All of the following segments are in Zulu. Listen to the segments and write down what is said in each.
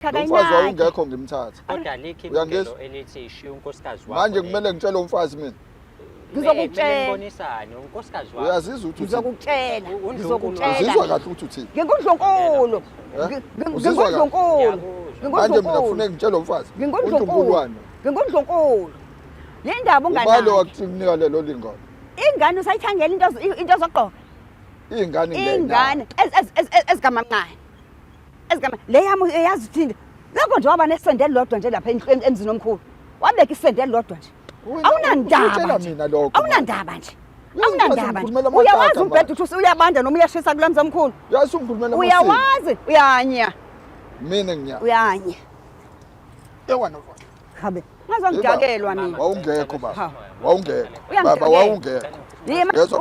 Umfazi wawungekho ngimthatha. Kodwa likho ihlelo elithi ishiya unkosikazi wakho. Manje kumele ngitshele umfazi mina. Ngizokutshela. Ngibonisane unkosikazi wakho. Uyazizwa ukuthi ngizokutshela. Uzizwa kahle ukuthi uthini? Nginkundlunkulu. Manje mina kufanele ngitshele umfazi. Nginkundlunkulu. Le ndaba unganayo. Ubalo wakunika lelo lingane. Ingane usayithangela into zoqoqa. Ingane ezigamamncane. Le yami uyazi uthini? Lokho nje waba nesendele lodwa nje lapha emzini omkhulu. Wabeka isendele lodwa nje. Awunandaba mina lokho. Awunandaba nje. Awunandaba nje. Uyawazi umbhedo uthi uyabanda noma uyashisa kulamza omkhulu. Uyazi ungikhulumela amasiko. Uyawazi, uyanya. Mina nginya. Uyanya. Ewana mfana. Habe. Ngazongidakelwa mina. Wawungekho baba. Wawungekho. Baba wawungekho.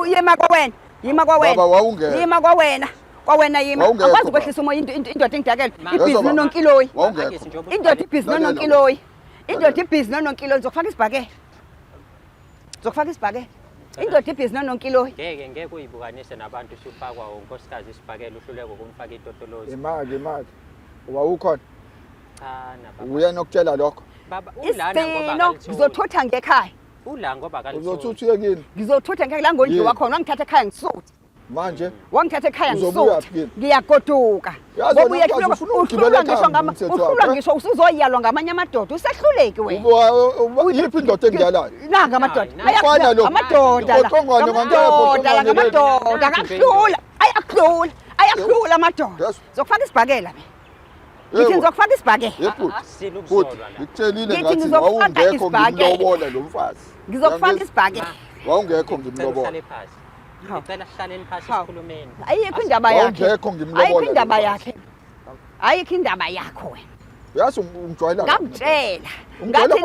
Yima kwawena. Yima kwawena. Baba wawungekho. Yima kwawena. Kwawena yima. Akwazi ukwehlisa umoya indoda engidakela. Ibhizinisi nonkiloyi. Indoda ibhizinisi nonkiloyi. Indoda ibhizinisi nonkiloyi ngizokufaka isibhakela. Ngizokufaka isibhakela. Indoda ibhizinisi nonkiloyi. Ngeke uyibukanise nabantu usufakwa unkosikazi isibhakela uhluleke ukumfaka itotolozi. Imali. Wawukhona? Cha baba. Uyena ukutshela lokho. Baba ulana ngoba ngizothutha ngekhaya. Ula ngoba kalitho. Uzothutha uyekini? Ngizothutha ngekhaya la ngondliwa khona wangithatha ekhaya ngisuthi. Manje wangithatha ekhaya ngisuthi. Ngiyagoduka. Ngoba uhlulwa ngisho usuzoyalwa ngamanye amadoda usehluleki wena. Yiphi indoda engiyalayo? Nanga amadoda. Amadoda ayakuhlula amadoda. Zokufaka isibhakela mina. Ngithi ngizokufaka isibhakela. Ngikutshelile ngathi wawungekho ngimlobola lo mfazi. Ngizokufaka isibhakela. Wawungekho ngimlobola. Ngicela hlaleni phansi sikhulumeni. Ayikho indaba yakhe. Wawungekho ngimlobola. Ayikho indaba yakhe. Ayikho indaba yakho wena. Uyazi ungijwayela. Ngamtshela. Ngathi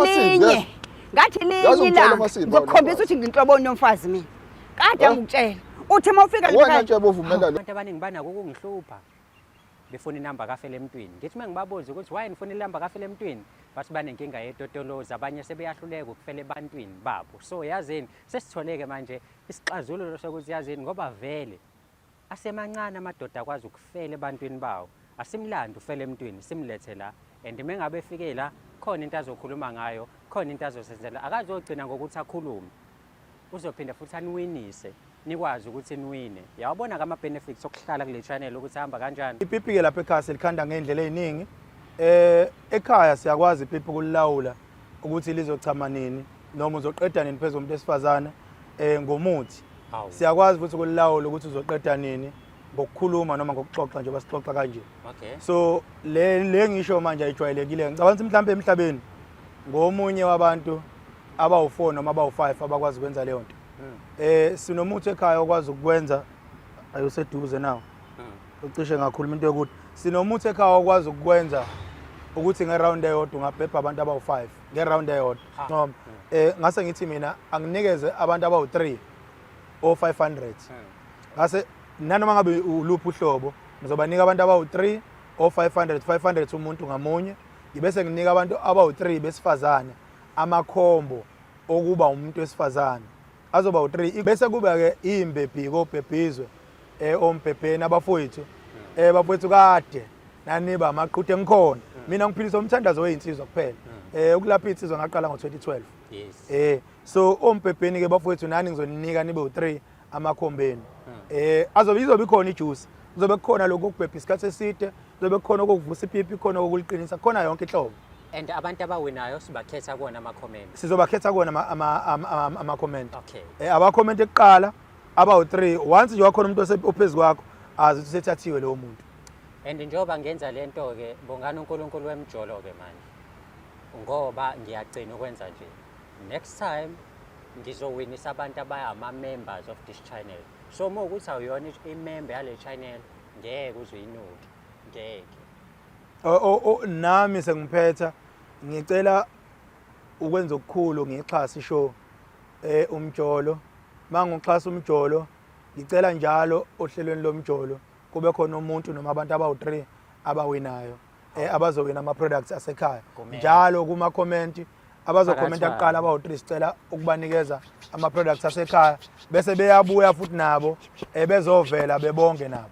linye la. Ngizokukhombisa ukuthi nginhloboni yomfazi mina. Kade ngikutshela. Uthi mawufika la. Wena nje bovumela abantu abaningi banako ukungihlupha. Befuna inamba kaFele Emntwini. Ngithi mengibabuza ukuthi why nifuna inamba kaFele Emntwini? Bathi banenkinga yetotolozi, abanye sebeyahluleka ukufela ebantwini babo. So yazini sesitholeke manje isixazululo sokuthi yazini ngoba vele asemancane amadoda akwazi ukufela ebantwini bawo. Asimlanda uFele Emntwini, simlethe la. And mengabe efike la khona into azokhuluma ngayo, khona into azosenzela. Akazogcina ngokuthi akhulume. Uzophinda futhi aniwinise. Nikwazi ukuthi niwine. Yawabona kama benefits okuhlala kule channel ukuthi hamba kanjani. Ipipi ke lapha ekhaya selikhanda ngendlela eziningi. Ekhaya siyakwazi ipipi kulawula ukuthi lizochama nini noma uzoqeda nini phezulu umuntu esifazana ngomuthi. Siyakwazi futhi kulawula ukuthi uzoqeda nini ngokukhuluma noma ngokuxoxa nje basixoxa kanje. Okay. So le ngisho manje ayijwayelekile. Ngicabanga mhlambe emhlabeni ngomunye wabantu abawu4 noma abawu5 abakwazi ukwenza leyo nto. Sinomuthi ekhaya okwazi ukwenza ayoseduze nawo. Ucishe ngakhuluma into yokuthi sinomuthi ekhaya okwazi ukwenza ukuthi ngeround eyodwa ungabhebha abantu abawu5 ngeround eyodwa. Noma ngase ngithi mina anginikeze abantu abawu3 or 500. Ngase nanoma ngabe uluphi uhlobo ngizobanika abantu abawu3 or 500 umuntu ngamunye ngibese nginika abantu abawu3 besifazane amakhombo okuba umuntu wesifazane. Azoba u3 bese kuba ke imbebhi kobhebhizwe ombhebheni abafowethu bafowethu kade naniba amaqhuthe engikhona mina ngiphilisa umthandazo wezinsizwa kuphela ukulapha insizwa ngaqala ngo2012 yes so ombhebheni ke bafowethu nani ngizoninika nibe u3 amakhombeni izobe ikhona ijuice kuzobe kukhona lokho kubhebha isikhathi eside kuzobe kukhona okuvusa ipipi khona okuliqinisa khona yonke inhlobo. And abantu abawinayo sibakhetha kuona ama-comment. Sizobakhetha kuona ama-comment. Okay. Aba-comment ekuqala abawu3 once nje wakhona umuntu ophezulu kwakho azi ukuthi sethathiwe lowo muntu. And njengoba ngenza lento ke bongana uNkulunkulu wemjolo ke manje. Ngoba ngiyagcina ukwenza nje. Next time ngizowinisa abantu abaya-members of this channel. So uma ukuthi awuyona i-member yale channel ngeke uzoyinuke. Ngeke. Nami sengiphetha ngicela ukwenza okukhulu ngixhasa ishow umjolo mangixhasa umjolo ngicela njalo ohlelweni lomjolo kube khona umuntu noma abantu abawu3 abawinayo abazowina ama products asekhaya njalo kuma comment abazokhomenta kuqala abawu3 sicela ukubanikeza ama products asekhaya bese beyabuya futhi nabo bezovela bebonge nabo.